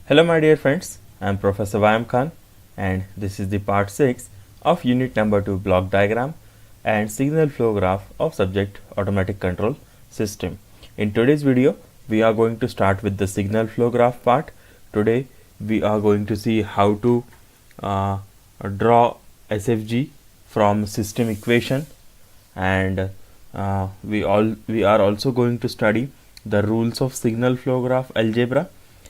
Hello my dear friends, I am Professor Vayam Khan and this is the part 6 of unit number 2 block diagram and signal flow graph of subject automatic control system. In today's video, we are going to start with the signal flow graph part. Today we are going to see how to draw SFG from system equation, and we are also going to study the rules of signal flow graph algebra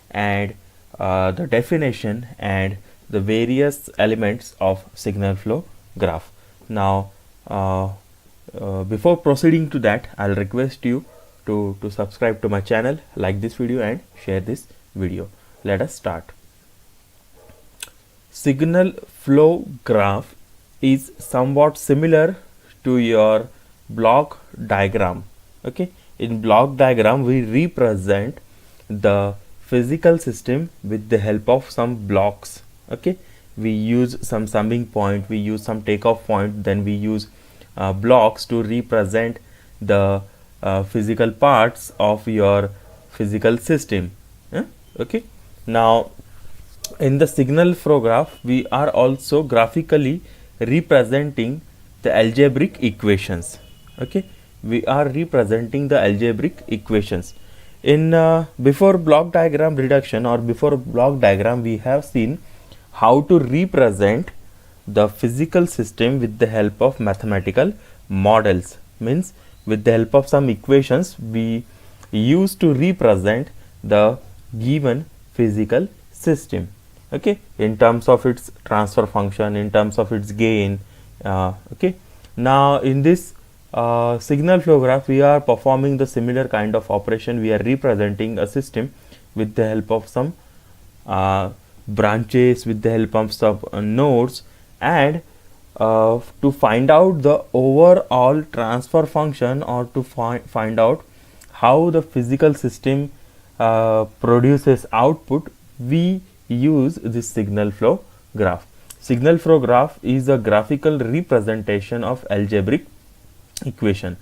and the definition and the various elements of signal flow graph. Now before proceeding to that, I'll request you to subscribe to my channel, like this video and share this video. Let us start. Signal flow graph is somewhat similar to your block diagram. Okay, in block diagram we represent the physical system with the help of some blocks. Okay, we use some summing point, we use some takeoff point, then we use blocks to represent the physical parts of your physical system. Okay, now in the signal flow graph we are also graphically representing the algebraic equations. Okay, we are representing the algebraic equations. In before block diagram reduction or before block diagram, we have seen how to represent the physical system with the help of mathematical models. Means with the help of some equations we used to represent the given physical system. Okay, in terms of its transfer function, in terms of its gain. Okay, now in this signal flow graph we are performing the similar kind of operation. We are representing a system with the help of some branches, with the help of some nodes, and to find out the overall transfer function, or to find out how the physical system produces output, we use this signal flow graph. Signal flow graph is a graphical representation of algebraic equation.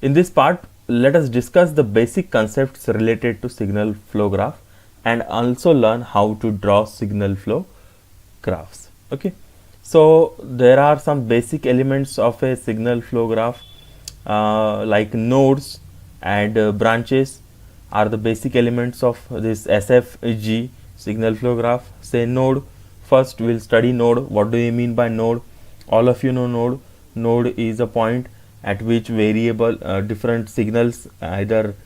In this part, let us discuss the basic concepts related to signal flow graph and also learn how to draw signal flow graphs. Okay, so there are some basic elements of a signal flow graph like nodes and branches are the basic elements of this SFG signal flow graph. Say node. First we'll study node. What do you mean by node? All of you know node. Node is a point at which variable different signals either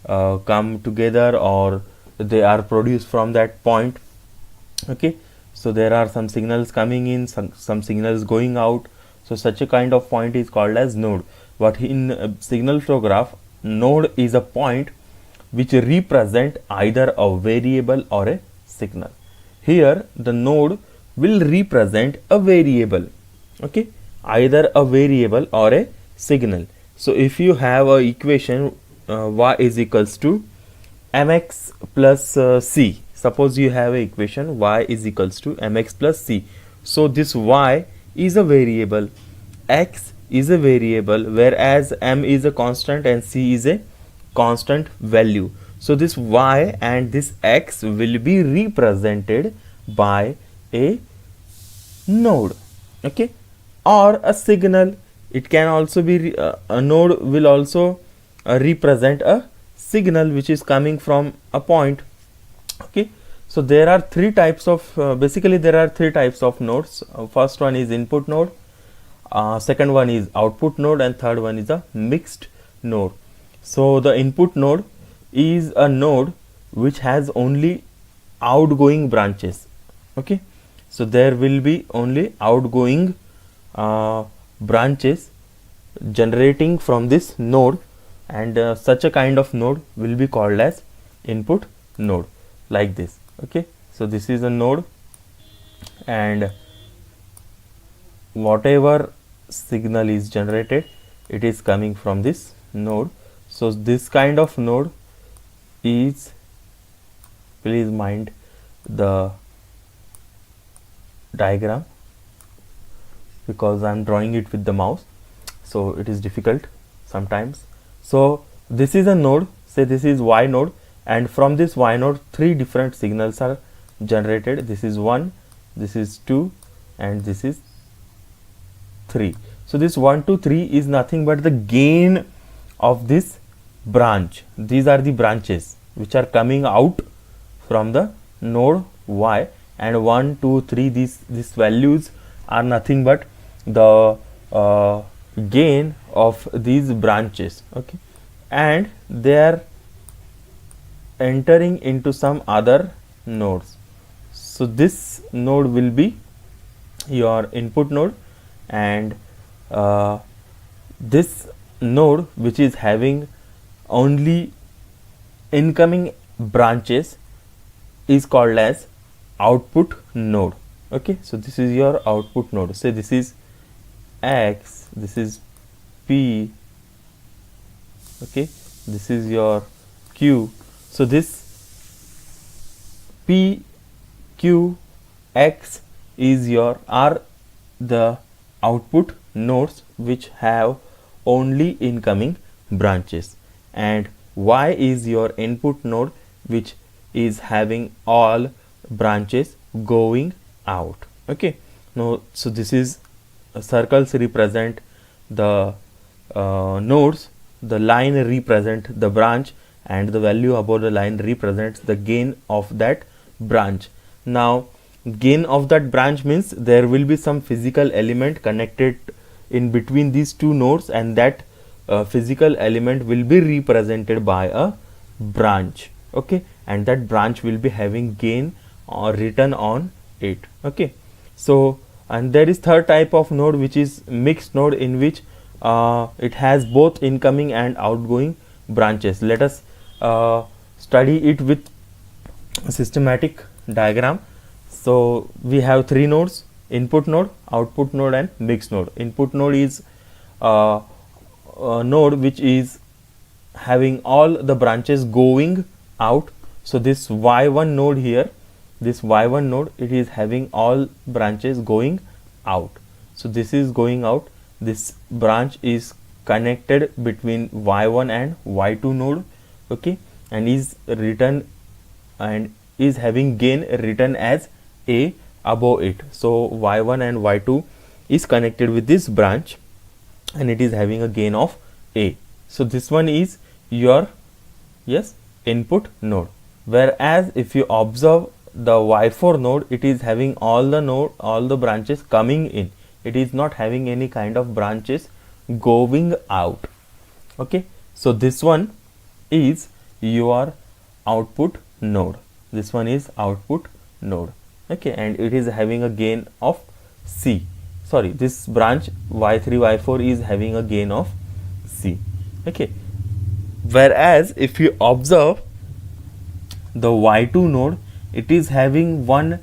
come together or they are produced from that point. Okay, so there are some signals coming in, some signals going out, so such a kind of point is called as node. But in signal flow graph, node is a point which represent either a variable or a signal. Here the node will represent a variable. Okay, either a variable or a signal. So if you have a equation y is equals to mx plus c, suppose you have a equation y is equals to mx plus c. So this y is a variable, x is a variable, whereas m is a constant and c is a constant value. So this y and this x will be represented by a node. Okay, or a signal. It can also be a node will also represent a signal which is coming from a point. Okay, so there are three types of basically there are three types of nodes. First one is input node, second one is output node, and third one is a mixed node. So the input node is a node which has only outgoing branches. Okay, so there will be only outgoing branches generating from this node, and such a kind of node will be called as input node, like this. Okay, so this is a node and whatever signal is generated, it is coming from this node. So this kind of node is, please mind the diagram because I am drawing it with the mouse, so it is difficult sometimes. So this is a node, say this is y node, and from this y node 3 different signals are generated. This is 1, this is 2, and this is 3. So this 1, 2, 3 is nothing but the gain of this branch. These are the branches which are coming out from the node Y, and 1, 2, 3, these values are nothing but the gain of these branches. Okay, and they are entering into some other nodes. So this node will be your input node, and this node which is having only incoming branches is called as output node. Okay, so this is your output node. Say this is X, this is P, okay, this is your Q. So this P, Q, X is your are the output nodes which have only incoming branches, and Y is your input node which is having all branches going out. Okay, now so this is circles represent the nodes, the line represent the branch, and the value above the line represents the gain of that branch. Now gain of that branch means there will be some physical element connected in between these two nodes, and that physical element will be represented by a branch. Okay, and that branch will be having gain or written on it. Okay, so and there is third type of node which is mixed node, in which it has both incoming and outgoing branches. Let us study it with a systematic diagram. So we have three nodes: input node, output node, and mixed node. Input node is a node which is having all the branches going out. So this Y1 node here, this Y1 node, it is having all branches going out. So this is going out. This branch is connected between Y1 and Y2 node. Okay, and is written and is having gain written as A above it. So Y1 and Y2 is connected with this branch, and it is having a gain of A. So this one is your input node. Whereas if you observe the Y4 node, it is having all the branches coming in. It is not having any kind of branches going out. Okay, so this one is your output node. This one is output node. Okay, and it is having a gain of C. Sorry, this branch Y3, Y4 is having a gain of C. Okay, whereas if you observe the Y2 node, it is having one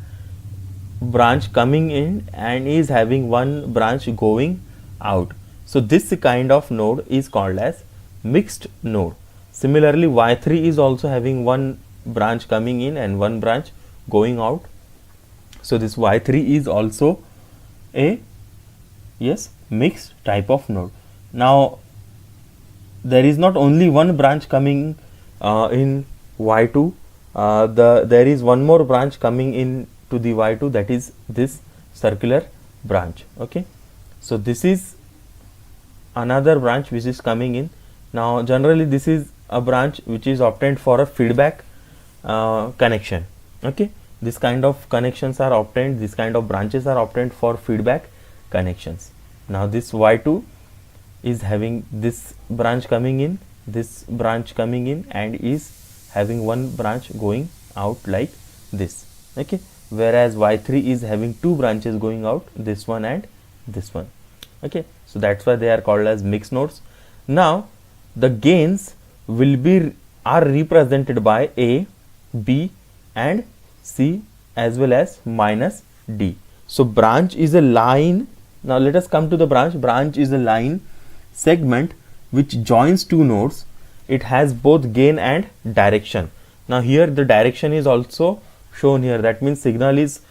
branch coming in and is having one branch going out. So this kind of node is called as mixed node. Similarly, Y3 is also having one branch coming in and one branch going out. So this Y3 is also a mixed type of node. Now there is not only one branch coming in Y2, there is one more branch coming in to the Y2, that is this circular branch. Okay, so this is another branch which is coming in. Now generally this is a branch which is obtained for a feedback connection. Okay, this kind of connections are obtained, this kind of branches are obtained for feedback connections. Now this Y2 is having this branch coming in, this branch coming in, and is having one branch going out like this. Okay, whereas Y3 is having two branches going out, this one and this one. Okay, so that's why they are called as mixed nodes. Now the gains are represented by A, B, and C, as well as minus D. So branch is a line. Now let us come to the branch. Branch is a line segment which joins two nodes. It has both gain and direction. Now here the direction is also shown here. That means signal is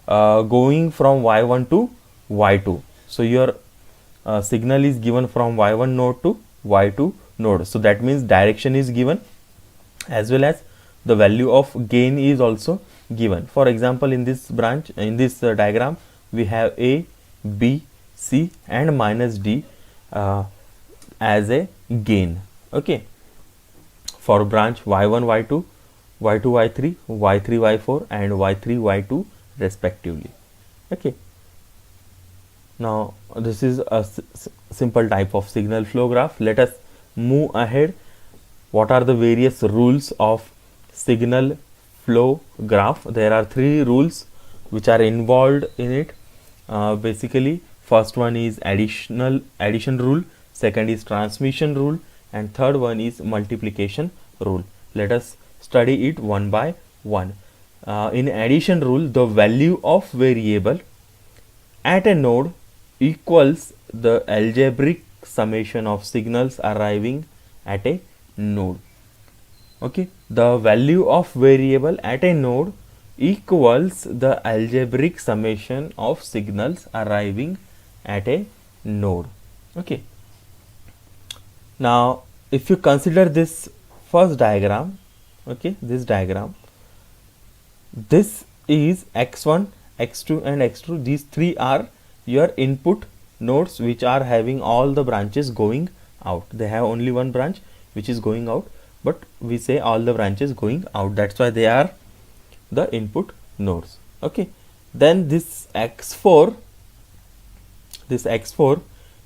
going from Y1 to Y2. So your signal is given from Y1 node to Y2 node. So that means direction is given, as well as the value of gain is also given. For example, in this branch, in this diagram, we have a, b, c and minus d as a gain. Okay, for branch y1 y2 y2 y3 y3 y4 and y3 y2 respectively. Okay, now this is a simple type of signal flow graph. Let us move ahead. What are the various rules of signal flow graph? There are 3 rules which are involved in it. Basically, first one is addition rule, second is transmission rule, and third one is multiplication rule. Let us study it one by one. In addition rule, the value of variable at a node equals the algebraic summation of signals arriving at a node. Okay, the value of variable at a node equals the algebraic summation of signals arriving at a node. Okay, now if you consider this first diagram, okay, this diagram, this is x1, x2 and x2. These 3 are your input nodes which are having all the branches going out. They have only one branch which is going out, but we say all the branches going out. That's why they are the input nodes. Okay, then this x4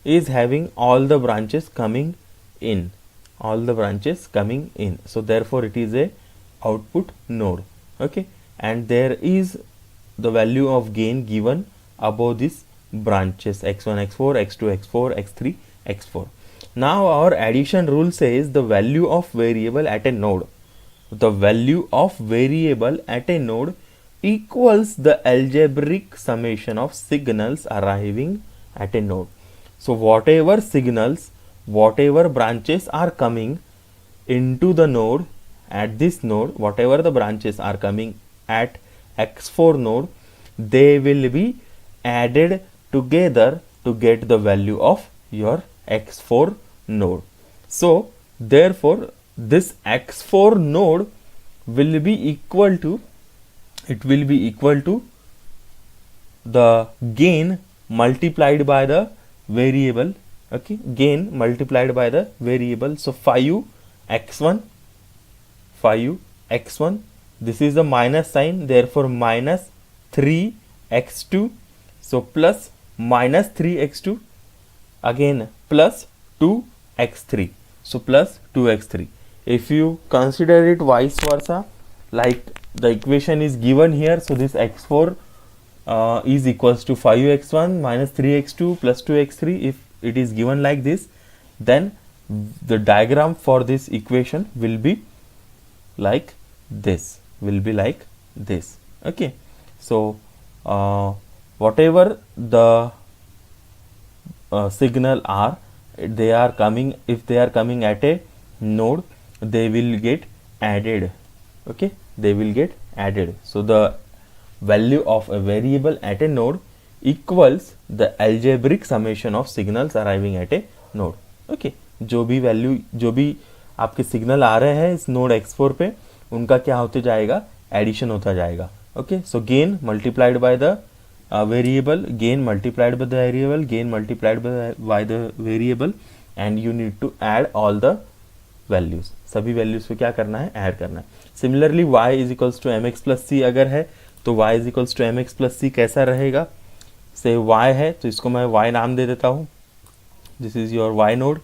is having all the branches coming in, so therefore it is a output node. Okay, and there is the value of gain given above these branches x1 x4 x2 x4 x3 x4. Now our addition rule says the value of variable at a node equals the algebraic summation of signals arriving at a node. So whatever branches are coming into the node, at this node, whatever the branches are coming at x4 node, they will be added together to get the value of your x4 node. So therefore this x4 node will be equal to, the gain multiplied by the variable. Okay, gain multiplied by the variable. So 5 x1, this is the minus sign, therefore minus 3 x2, so plus minus 3 x2, again plus 2 x3, so plus 2 x3. If you consider it vice versa, like the equation is given here, so this x4 is equals to 5x1 minus 3x2 plus 2x3. If it is given like this, then the diagram for this equation will be like this, okay. So whatever the signal are, they are coming, if they are coming at a node, they will get added. Okay, they will get added. So the value of a variable at a node equals the algebraic summation of signals arriving at a node. Okay, जो भी value, जो भी आपके signal आ रहे हैं इस node x4 पे, उनका क्या होते जाएगा, एडिशन होता जाएगा. Okay, so gain multiplied by the variable, gain multiplied by the variable, gain multiplied by the variable, and you need to add all the values. सभी वैल्यूज पे क्या करना है, ऐड करना है. Similarly y is equals to m x plus c अगर है तो y is equals to m x plus c कैसा रहेगा. से y है तो इसको मैं y नाम दे देता हूँ. This is your y node.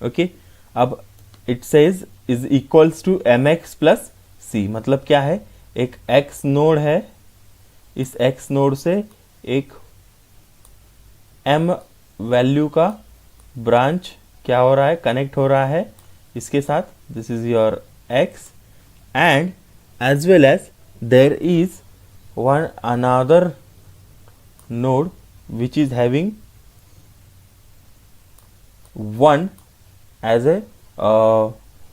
Okay, अब it says is equals to m x plus c, मतलब क्या है, एक x नोड है, इस x नोड से एक m वैल्यू का ब्रांच क्या हो रहा है, कनेक्ट हो रहा है इसके साथ. This is your x and as well as there is one another node which is having 1 as a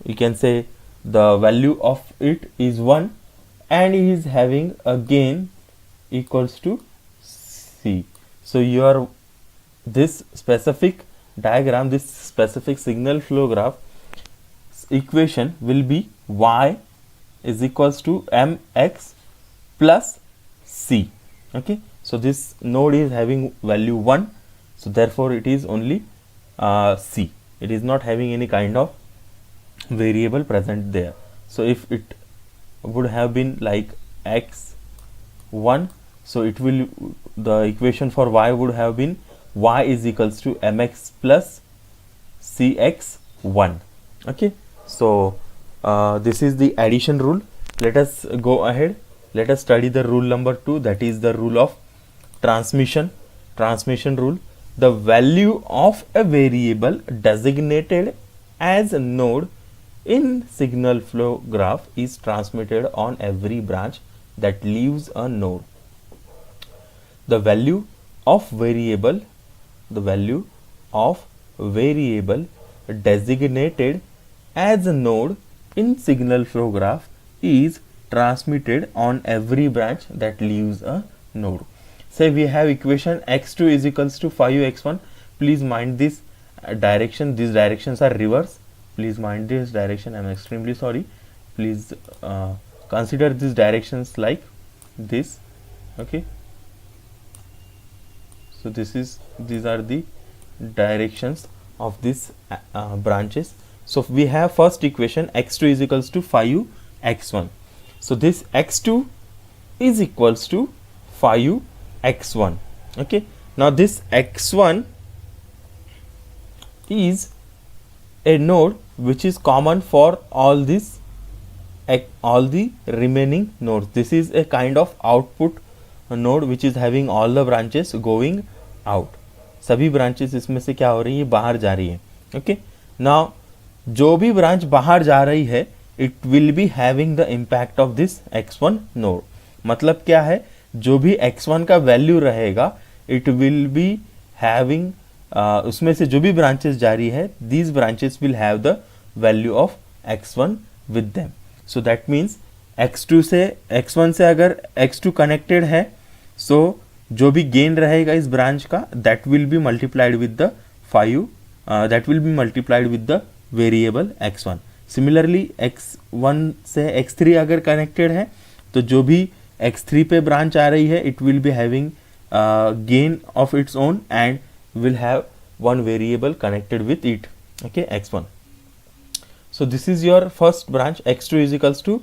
you can say the value of it is 1 and is having a gain equals to c. So your this specific diagram, this specific signal flow graph equation will be y is equals to mx plus c. Okay, so this node is having value 1, so therefore it is only c. It is not having any kind of variable present there. So if it would have been like x1, so it will, the equation for y would have been y is equals to mx plus cx1. Okay, so this is the addition rule. Let us go ahead. Let us study the rule number 2, that is the rule of transmission. Transmission rule: the value of a variable designated as a node in signal flow graph is transmitted on every branch that leaves a node. The value of variable designated as a node in signal flow graph is transmitted on every branch that leaves a node. Say we have equation x2 is equals to 5x1. Please mind this direction. These directions are reverse. Please mind this direction. I am extremely sorry. Please consider these directions like this. Okay, so these are the directions of these branches. So we have first equation x2 is equals to 5x1. So this x2 is equals to 5x1. Okay, now this x1 is a node which is common for all the remaining nodes. This is a kind of output node which is having all the branches going out. सभी branches इसमें से क्या हो रही है, बाहर जा रही है. Okay, now जो भी branch बाहर जा रही है, it will be having the impact of this x1 node. मतलब क्या है, जो भी x1 का वैल्यू रहेगा, it will be having उसमें से जो भी branches जा रही है, these branches will have the value of x1 with them. So that means x2 से x1 से अगर x2 connected है, so जो भी गेन रहेगा इस ब्रांच का, that will be multiplied with the 5, that will be multiplied with the variable x1. Similarly x1 से x3 अगर connected है, तो जो भी x3 पे ब्रांच आ रही है, it will be having gain of its own and will have one variable connected with it. Okay, x1. So this is your first branch. x2 is equals to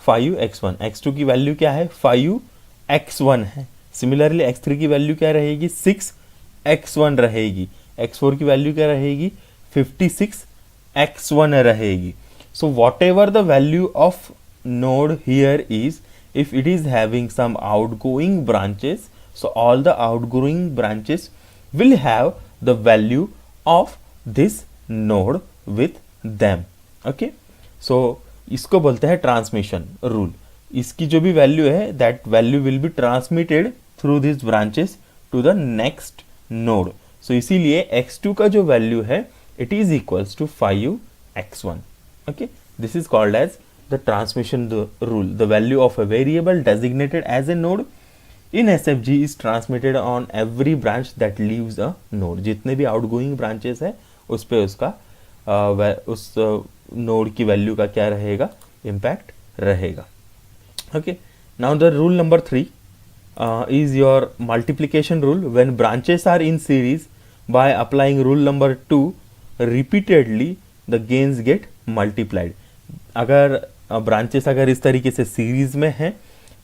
5x1. x2 की value क्या है, 5x1 है. Similarly x3 की value क्या रहेगी, 6x1 रहेगी. x4 की value क्या रहेगी, 56x1 रहेगी. So whatever the value of node here is, if it is having some outgoing branches, so all the outgoing branches will have the value of this node with them. Okay, so इसको बोलते हैं transmission rule. इसकी जो भी value है, that value will be transmitted through this branches to the next node. So इसीलिए x2 का जो वैल्यू है, it is equals to 5x1. Okay, this is called as the transmission rule. The value of a variable designated as a node in SFG is transmitted on every branch that leaves a node. जितने भी outgoing branches है, उस पे उसका उस node की value का क्या रहेगा, इम्पैक्ट रहेगा. Okay, now the rule number 3 is your multiplication rule. When branches are in series, by applying rule number 2 repeatedly, the gains get multiplied. अगर branches अगर इस तरीके से सीरीज में हैं,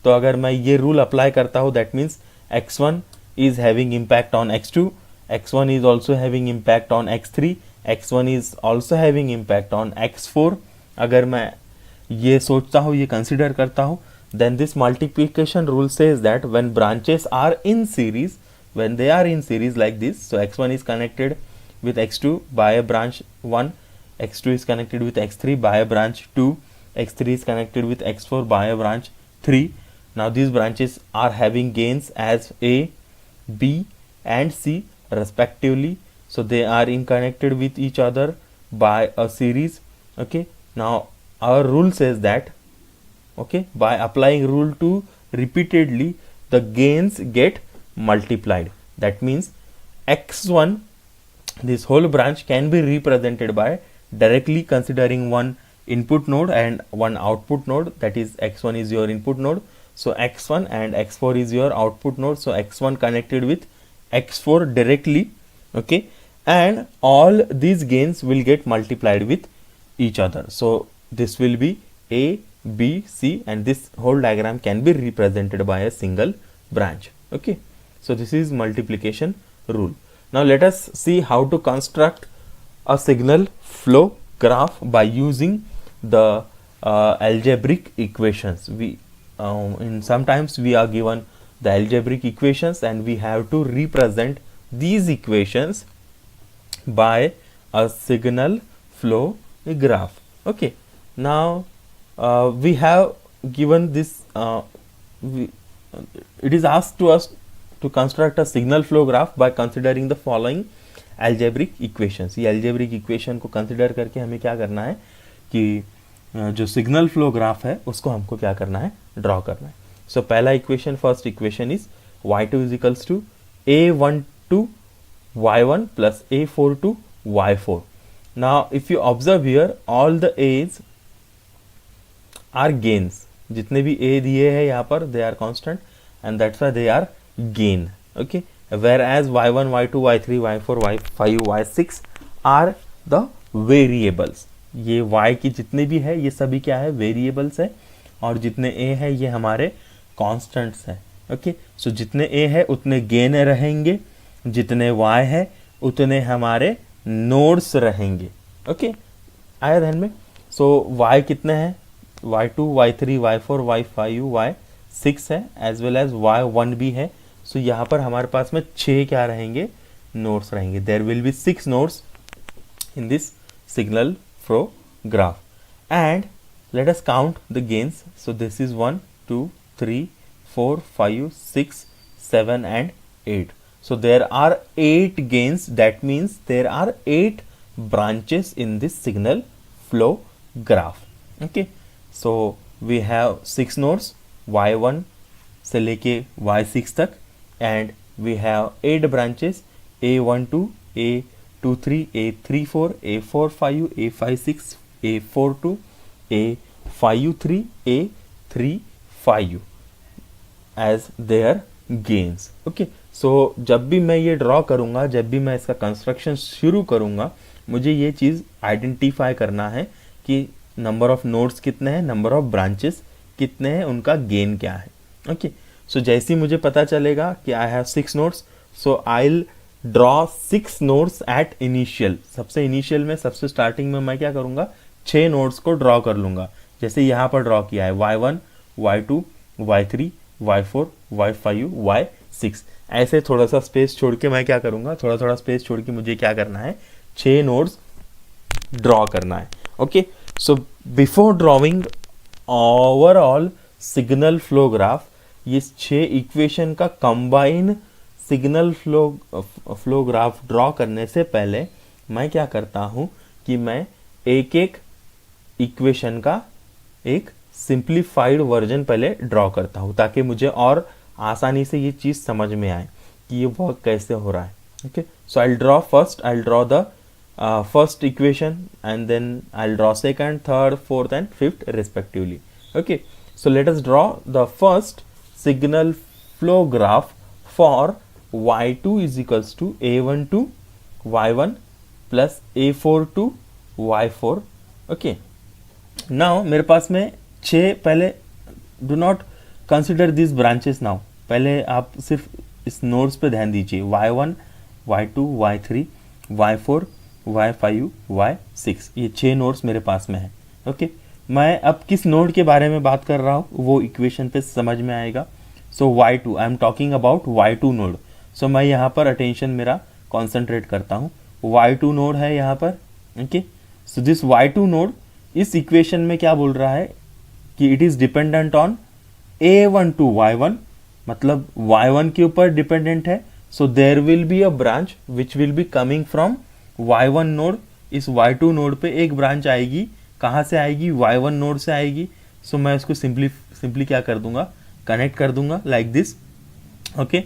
तो अगर मैं ये रूल अप्लाई करता हूँ, that means x1 is having impact on x2, x1 is also having impact on x3, x1 is also having impact on x4. अगर मैं ये सोचता हूँ, ये कंसिडर करता हूँ, then this multiplication rule says that when branches are in series, when they are in series like this, so x1 is connected with x2 by a branch 1, x2 is connected with x3 by a branch 2, x3 is connected with x4 by a branch 3. Now these branches are having gains as a, b and c respectively, so they are in connected with each other by a series. Okay, now our rule says that, okay, by applying rule 2 repeatedly, the gains get multiplied. That means x1, this whole branch can be represented by directly considering one input node and one output node, that is x1 is your input node, so x1, and x4 is your output node, so x1 connected with x4 directly, okay, and all these gains will get multiplied with each other. So this will be a, b, c, and this whole diagram can be represented by a single branch. Okay, so this is multiplication rule. Now let us see how to construct a signal flow graph by using the algebraic equations. We in sometimes we are given the algebraic equations and we have to represent these equations by a signal flow graph. Okay, now we have given this it is asked to us to construct a signal flow graph by considering the following algebraic equations. ये algebraic equation को consider करके हमें क्या करना है कि जो signal flow graph है उसको हमको क्या करना है, draw करना है. So पहला equation, first equation is y2 is equals to a1 to y1 plus a4 to y4. Now if you observe here, all the a's are gains. जितने भी a दिए हैं यहाँ पर they are constant and that's why they are gain. Okay, whereas y1, y2, y3, y4, y5, y6 are the variables. ये y की जितने भी है ये सभी क्या है, variables है, और जितने a है ये हमारे constants है. ओके, सो जितने a है उतने gain रहेंगे, जितने y है उतने हमारे nodes रहेंगे. ओके, आया ध्यान में. सो y कितने हैं, y2, y3, y4, y5, y6 है, एज वेल एज y1 भी है. सो यहाँ पर हमारे पास में 6 क्या रहेंगे, नोड्स रहेंगे. There will be 6 nodes in this signal flow graph. And let us count the gains. So this is 1 2 3 4 5 6 7 and 8. So there are 8 gains. That means there are 8 branches in this signal flow graph. Okay, so we have 6 nodes y1 से लेके y6 तक, and we have 8 branches a12, a23, a34, a45, a56, a42, a53, a35 as their gains. Okay, so जब भी मैं ये draw करूँगा, जब भी मैं इसका कंस्ट्रक्शन शुरू करूँगा, मुझे ये चीज़ आइडेंटिफाई करना है कि नंबर ऑफ नोड्स कितने हैं, नंबर ऑफ ब्रांचेस कितने हैं, उनका गेन क्या है. ओके, सो जैसे ही मुझे पता चलेगा कि I have 6 nodes, so I will draw 6 nodes at initial. सबसे इनिशियल में, सबसे स्टार्टिंग में मैं क्या करूँगा, 6 नोड्स को ड्रॉ कर लूँगा. जैसे यहाँ पर ड्रॉ किया है y1, y2, y3, y4, y5, y6. ऐसे थोड़ा सा स्पेस छोड़ के मैं क्या करूँगा, थोड़ा थोड़ा स्पेस छोड़ के मुझे क्या करना है, 6 नोड्स ड्रॉ करना है. Okay, so before drawing overall signal flow graph, ये 6 इक्वेशन का combine signal flow graph draw करने से पहले मैं क्या करता हूँ कि मैं एक एक इक्वेशन का एक सिंप्लीफाइड वर्जन पहले ड्रॉ करता हूँ, ताकि मुझे और आसानी से ये चीज़ समझ में आए कि ये वर्क कैसे हो रहा है. Okay, so I draw first, I draw the first equation, and then I'll draw second, third, fourth and fifth respectively. Okay, so let us draw the first signal flow graph for y2 is equals to a1 to y1 plus a4 to y4. Okay, now मेरे पास में 6, पहले do not consider these branches now. पहले आप सिर्फ इस nodes पे ध्यान दीजिए, y1, y2, y3, y4, y5, y6. ये 6 नोड्स मेरे पास में है. ओके, मैं अब किस नोड के बारे में बात कर रहा हूँ वो इक्वेशन पे समझ में आएगा. So y2, I am talking about y2 node. So मैं यहाँ पर अटेंशन मेरा कॉन्सेंट्रेट करता हूँ. y2 नोड है यहाँ पर. Okay, so this y2 node इस इक्वेशन में क्या बोल रहा है कि it is dependent on a1 to y1, मतलब y1 के ऊपर डिपेंडेंट है. So there will be a branch which will be coming from y1 node. इस y2 नोड पे एक ब्रांच आएगी. कहाँ से आएगी, y1 नोड से आएगी. सो मैं इसको सिंपली क्या कर दूंगा, कनेक्ट कर दूंगा like this. Okay,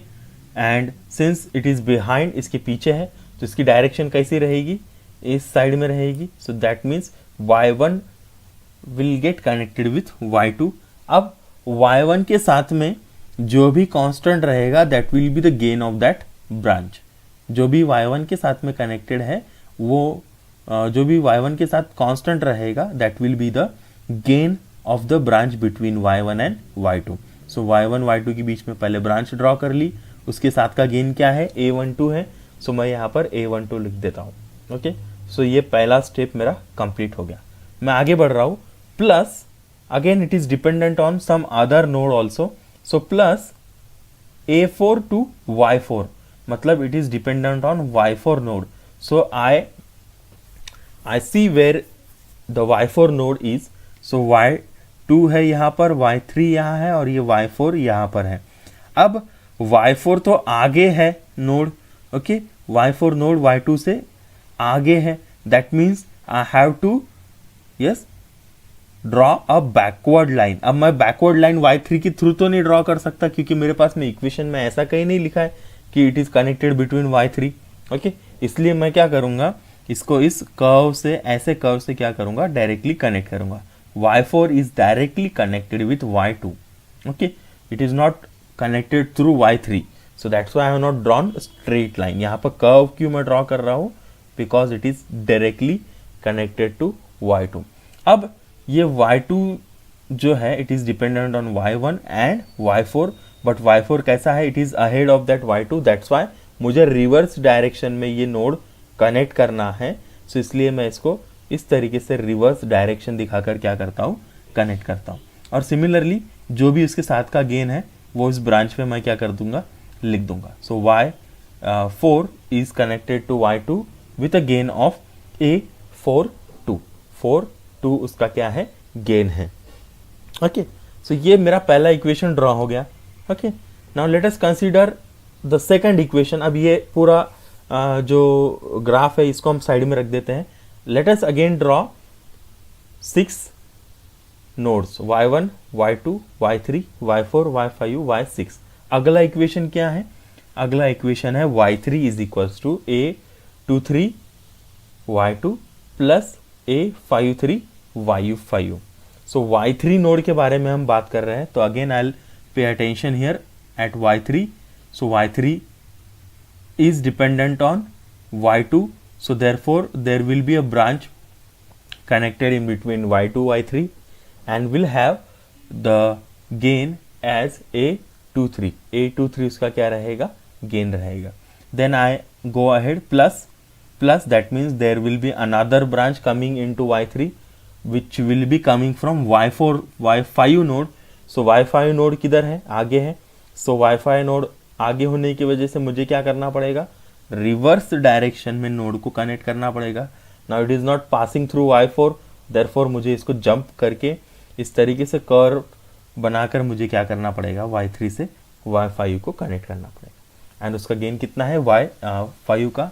and since it is behind, इसके पीछे है, तो इसकी डायरेक्शन कैसी रहेगी, इस साइड में रहेगी. So that means y1 will get connected with y2. अब y1 के साथ में जो भी कांस्टेंट रहेगा that will be the gain of that branch. जो भी y1 के साथ में कनेक्टेड है वो जो भी y1 के साथ कांस्टेंट रहेगा that will be the gain of the branch between y1 and y2. So y1 y2 के बीच में पहले ब्रांच ड्रॉ कर ली, उसके साथ का गेन क्या है, a12 है. सो मैं यहाँ पर a12 लिख देता हूँ. ओके, सो ये पहला स्टेप मेरा कंप्लीट हो गया. मैं आगे बढ़ रहा हूँ. Plus again it is dependent on some other node also. So plus a4 to y4, मतलब it is dependent on y4 node. So I see where the y4 node is. So y2 है यहाँ पर, y3 यहाँ है और ये y4 यहाँ पर है. अब y4 तो आगे है node. Okay, y4 node y2 से आगे है. That means I have to yes draw a backward line. अब मैं बैकवर्ड लाइन y3 के थ्रू तो नहीं ड्रॉ कर सकता क्योंकि मेरे पास में इक्वेशन में ऐसा कहीं नहीं लिखा है कि it is connected between y3. Okay, इसलिए मैं क्या करूंगा, इसको इस कर्व से, ऐसे कर्व से क्या करूंगा, डायरेक्टली कनेक्ट करूंगा. y4 is directly connected with y2. Okay, it is not connected through y3. So that's why I have not drawn straight line. यहाँ पर कर्व क्यों मैं ड्रॉ कर रहा हूँ, because it is directly connected to y2. अब ये y2 जो है it is dependent on y1 and y4, but y4 कैसा है, it is ahead of that y2. That's why मुझे रिवर्स डायरेक्शन में ये नोड कनेक्ट करना है. सो इसलिए मैं इसको इस तरीके से रिवर्स डायरेक्शन दिखाकर क्या करता हूँ, कनेक्ट करता हूँ. और सिमिलरली जो भी उसके साथ का गेन है वो इस ब्रांच पे मैं क्या कर दूंगा, लिख दूंगा. So y4 is connected to y2 with a gain of a42. 4 उसका क्या है, गेन है. ओके, सो ये मेरा पहला इक्वेशन ड्रॉ हो गया. Okay, now let us consider the second equation. अब ये पूरा जो ग्राफ है इसको हम साइड में रख देते हैं. Let us again draw 6 nodes, y1 y2 y3 y4 y5 y6. अगला इक्वेशन क्या है, अगला इक्वेशन है y3 is equals to a23 y2 plus a53 y5. So y3 node के बारे में हम बात कर रहे हैं. तो again I will pay attention here at y3. So y3 is dependent on y2, so therefore there will be a branch connected in between y2 y3 and will have the gain as a23 उसका क्या रहेगा, gain रहेगा. then I go ahead plus that means there will be another branch coming into y3 which will be coming from y4 y5 node. so y5 node किधर है, आगे है. so y5 node आगे होने की वजह से मुझे क्या करना पड़ेगा, रिवर्स डायरेक्शन में नोड को कनेक्ट करना पड़ेगा. Now it is not passing through y4, therefore मुझे इसको जंप करके इस तरीके से कर्व बनाकर मुझे क्या करना पड़ेगा, y3 से y5 को कनेक्ट करना पड़ेगा. एंड उसका गेन कितना है, y5 का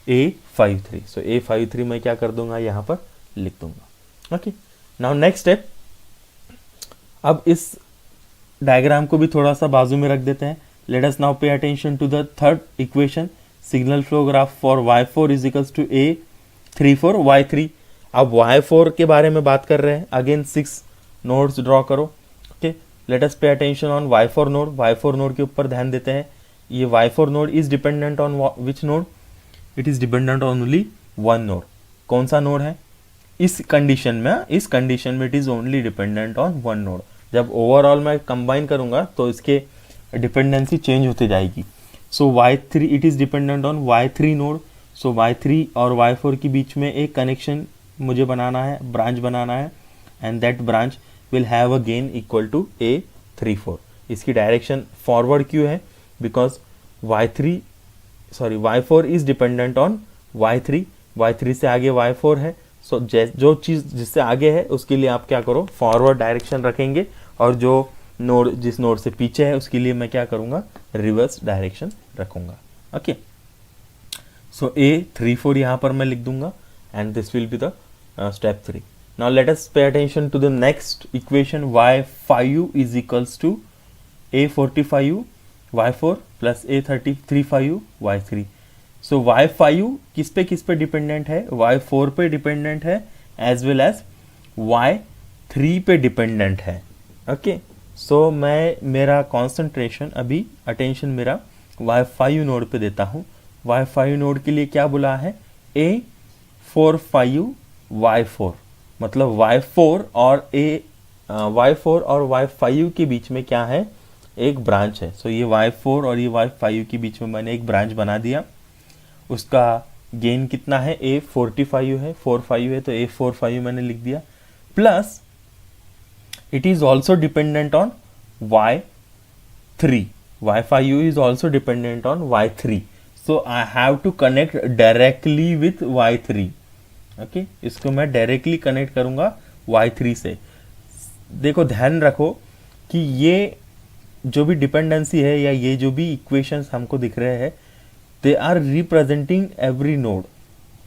a53. सो a53 मैं क्या कर दूंगा, यहाँ पर लिख दूंगा. Okay, now next step. अब इस डायग्राम को भी थोड़ा सा बाजू में रख देते हैं. Let us now pay attention to the third equation. Signal flow graph for y4 is equals to a34 y3. अब y4 के बारे में बात कर रहे हैं. अगेन 6 नोड्स ड्रॉ करो. Okay, late us pay attention on y4 node. y4 node के ऊपर ध्यान देते हैं. ये y4 node is dependent on which node, it is dependent on only one node. कौन सा नोड है, इस कंडीशन में it is only dependent on one node. जब ओवरऑल मैं कंबाइन करूंगा तो इसके डिपेंडेंसी चेंज होती जाएगी. सो y3 it is dependent on y3 node. So y3 और y4 के बीच में एक कनेक्शन मुझे बनाना है, ब्रांच बनाना है. And that branch will have a gain equal to a34. इसकी डायरेक्शन फॉरवर्ड क्यों है, because y4 is dependent on y3 से आगे y4 है. सो जो चीज़ जिससे आगे है उसके लिए आप क्या करो, फॉरवर्ड डायरेक्शन रखेंगे, और जो नोड जिस नोड से पीछे है उसके लिए मैं क्या करूंगा, रिवर्स डायरेक्शन रखूंगा. ओके, सो a34 यहाँ पर मैं लिख दूंगा and this will be the step 3. Now let us pay attention to the next equation. y5 is equals to a45 y4 plus a35 y3. So y5 किस पे dependent है, y4 पे dependent है, एज वेल एज 3 पे dependent है। Okay, सो मैं मेरा concentration अभी अटेंशन मेरा y5 नोड पे देता हूँ। y5 नोड के लिए क्या बोला है, A45 y4, मतलब y4 और y4 और y5 के बीच में क्या है, एक ब्रांच है। सो ये y4 और ये y5 के बीच में मैंने एक ब्रांच बना दिया। उसका गेन कितना है, A45 है, 45 है, तो A45 मैंने लिख दिया, plus it is also dependent on y3, y5 is also dependent on y3, so I have to connect directly with y3। Okay, इसको मैं डायरेक्टली कनेक्ट करूंगा y3 से। देखो ध्यान रखो कि ये जो भी डिपेंडेंसी है या ये जो भी इक्वेशंस हमको दिख रहे हैं, they are representing every node,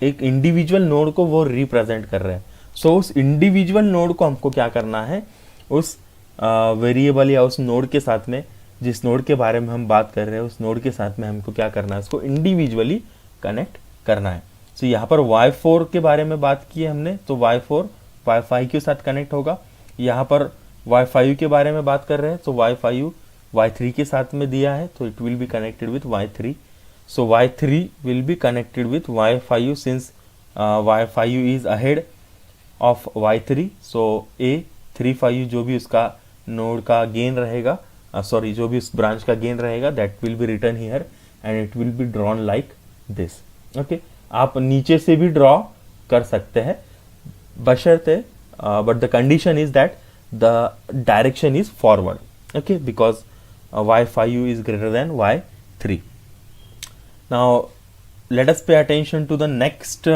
एक इंडिविजुअल नोड को वो रिप्रेजेंट कर रहे हैं। सो उस इंडिविजुअल नोड को हमको क्या करना है, उस वेरिएबल या उस नोड के साथ में, जिस नोड के बारे में हम बात कर रहे हैं, उस नोड के साथ में हमको क्या करना है, उसको इंडिविजुअली कनेक्ट करना है। सो यहाँ पर y4 के बारे में बात की है हमने, तो y4 y5 के साथ कनेक्ट होगा। यहाँ पर y5 के बारे में बात कर रहे हैं, तो y5 y3 के साथ में दिया है, तो it will be connected with y3। So y3 will be connected with y5 since y5 is ahead of y3। So A35 जो भी उसका नोड का गेन रहेगा, सॉरी जो भी उस ब्रांच का गेन रहेगा, that will be written here and it will be drawn like this. Okay, आप नीचे से भी ड्रॉ कर सकते हैं, बशर्ते but the condition is that the direction is forward. Okay, because y5 is greater than y3. Now let us pay attention to the next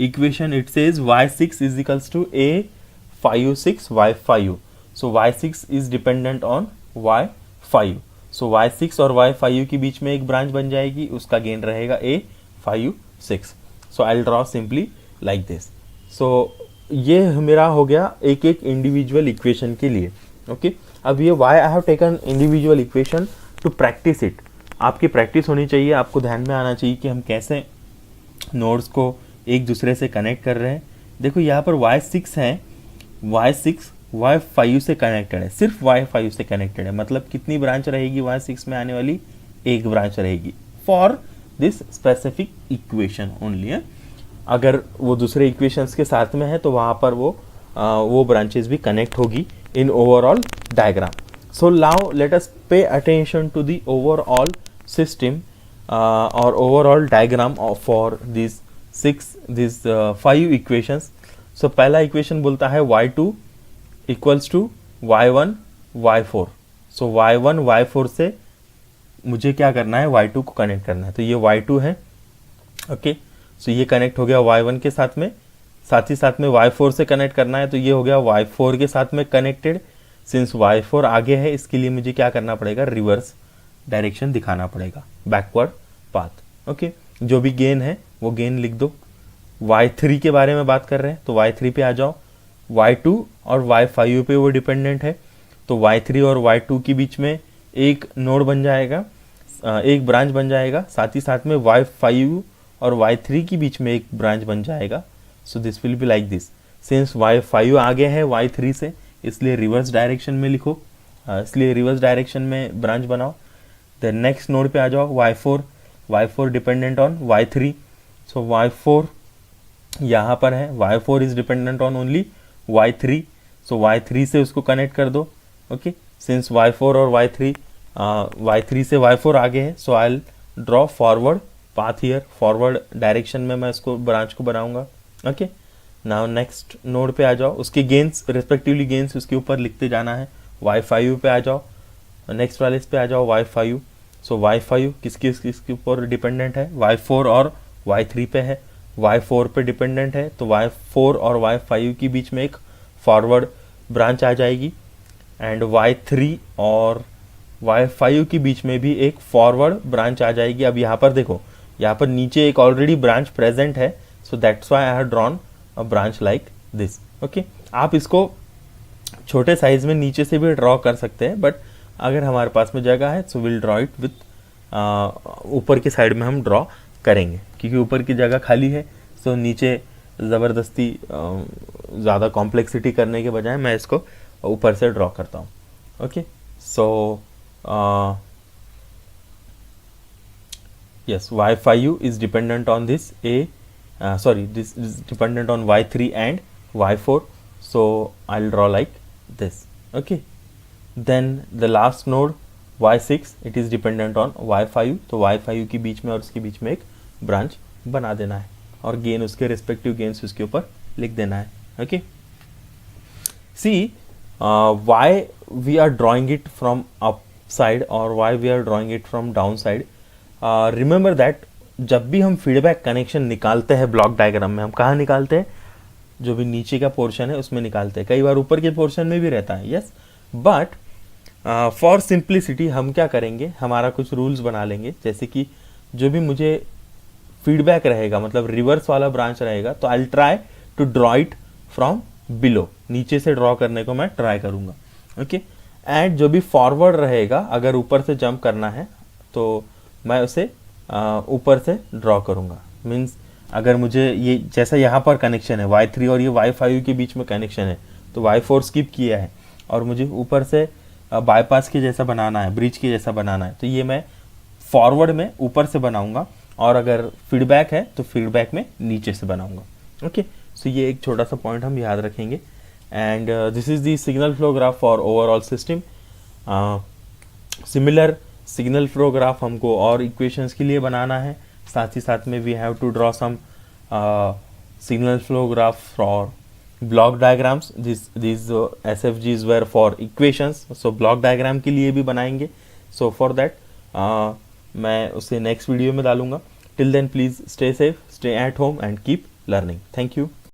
equation. It says y6 is equals to A56 y5. So y6 is dependent on y5. So y6 और y5 के बीच में एक branch बन जाएगी, उसका gain रहेगा A56. So I'll draw simply like this. So ये मेरा हो गया एक एक इंडिविजुअल इक्वेशन के लिए। ओके, अब ये why I have taken individual equation to practice it. आपकी प्रैक्टिस होनी चाहिए, आपको ध्यान में आना चाहिए कि हम कैसे नोड्स को एक दूसरे से कनेक्ट कर रहे हैं। देखो यहाँ पर y6 है, y6 y5 से कनेक्टेड है, सिर्फ y5 से कनेक्टेड है, मतलब कितनी ब्रांच रहेगी y6 में आने वाली, एक ब्रांच रहेगी for this specific equation only है। अगर वो दूसरे इक्वेशंस के साथ में है तो वहाँ पर वो ब्रांचेस भी कनेक्ट होगी in overall diagram. So now let us pay attention to the overall system or overall diagram for these 5 equations. So पहला इक्वेशन बोलता है y2 equals to y1 y4. So y1 y4 से मुझे क्या करना है, y2 को कनेक्ट करना है, तो ये y2 है। ओके, सो ये कनेक्ट हो गया y1 के साथ में, साथ ही साथ में y4 से कनेक्ट करना है, तो ये हो गया y4 के साथ में कनेक्टेड। सिंस y4 आगे है, इसके लिए मुझे क्या करना पड़ेगा, रिवर्स डायरेक्शन दिखाना पड़ेगा, बैकवर्ड पाथ। ओके, जो भी गेन है वो गेन लिख दो। y3 के बारे में बात कर रहे हैं, तो y3 पे आ जाओ। y2 और y5 पे वो डिपेंडेंट है, तो y3 और y2 के बीच में एक नोड बन जाएगा, एक ब्रांच बन जाएगा, साथ ही साथ में y5 और y3 के बीच में एक ब्रांच बन जाएगा। So this will be like this. Since y5 आगे है y3 से, इसलिए रिवर्स डायरेक्शन में लिखो, इसलिए रिवर्स डायरेक्शन में ब्रांच बनाओ। देन नेक्स्ट नोड पे आ जाओ, y4 dependent on y3। So y4 यहाँ पर है, y4 is dependent on only y3। So y3 से उसको कनेक्ट कर दो। ओके, सिंस y4 और y3 से y4 आगे है, so I will draw forward path here, forward direction में मैं इसको ब्रांच को बनाऊंगा। ओके, नाउ नेक्स्ट नोड पे आ जाओ, उसके गेन्स रिस्पेक्टिवली गेन्स उसके ऊपर लिखते जाना है। y5 पे आ जाओ, नेक्स्ट वाले इस पे आ जाओ y5। सो y5 किसके ऊपर डिपेंडेंट है, y4 और y3 पे है, y4 पे डिपेंडेंट है, तो y4 और y5 के बीच में एक फॉरवर्ड ब्रांच आ जाएगी, एंड y3 और y5 के बीच में भी एक फॉरवर्ड ब्रांच आ जाएगी। अब यहाँ पर देखो, यहाँ पर नीचे एक ऑलरेडी ब्रांच प्रेजेंट है, सो that's why I have drawn a branch like this. Okay, आप इसको छोटे साइज में नीचे से भी ड्रॉ कर सकते हैं, बट अगर हमारे पास में जगह है so will draw it with ऊपर की साइड में हम ड्रॉ करेंगे, क्योंकि ऊपर की जगह खाली है, सो नीचे ज़बरदस्ती ज़्यादा कॉम्प्लेक्सिटी करने के बजाय मैं इसको ऊपर से ड्रॉ करता हूँ. Okay, so yes, y5u is dependent on this this is dependent on y3 and y4, so I'll draw like this. Okay, then the last node y6, it is dependent on y5, तो y5 के बीच में और उसके बीच में एक branch बना देना है और गेन उसके रिस्पेक्टिव गेन्स उसके ऊपर लिख देना है. Okay, see why we are drawing it from upside or why we are drawing it from downside. Remember that जब भी हम फीडबैक कनेक्शन निकालते हैं ब्लॉक डायग्राम में, हम कहाँ निकालते हैं, जो भी नीचे का पोर्शन है उसमें निकालते हैं. कई बार ऊपर के पोर्शन में भी रहता है, यस, बट फॉर सिंप्लिसिटी हम क्या करेंगे, हमारा कुछ रूल्स बना लेंगे. जैसे कि जो भी मुझे फीडबैक रहेगा, मतलब रिवर्स वाला ब्रांच रहेगा, तो I will try to draw it from below, नीचे से ड्रॉ करने को मैं ट्राई करूँगा. ओके, एंड जो भी फॉरवर्ड रहेगा, अगर ऊपर से जंप करना है तो मैं उसे ऊपर से ड्रॉ करूँगा. मीन्स अगर मुझे ये जैसा यहाँ पर कनेक्शन है y3 और ये y5 के बीच में कनेक्शन है, तो y4 स्किप किया है और मुझे ऊपर से बाईपास के जैसा बनाना है, ब्रिज के जैसा बनाना है, तो ये मैं फॉरवर्ड में ऊपर से बनाऊँगा और अगर फीडबैक है तो फीडबैक में नीचे से बनाऊँगा. ओके, सो ये एक छोटा सा पॉइंट हम याद रखेंगे. And this is the signal flow graph for overall system. Similar signal flow graph हमको और इक्वेशंस के लिए बनाना है. साथ ही साथ में we have to draw some signal flow graph for block diagrams. This SFGs were for equations, so block diagram के लिए भी बनाएंगे. सो फॉर दैट मैं उसे नेक्स्ट वीडियो में डालूंगा. Till then please stay safe, stay at home and keep learning. Thank you.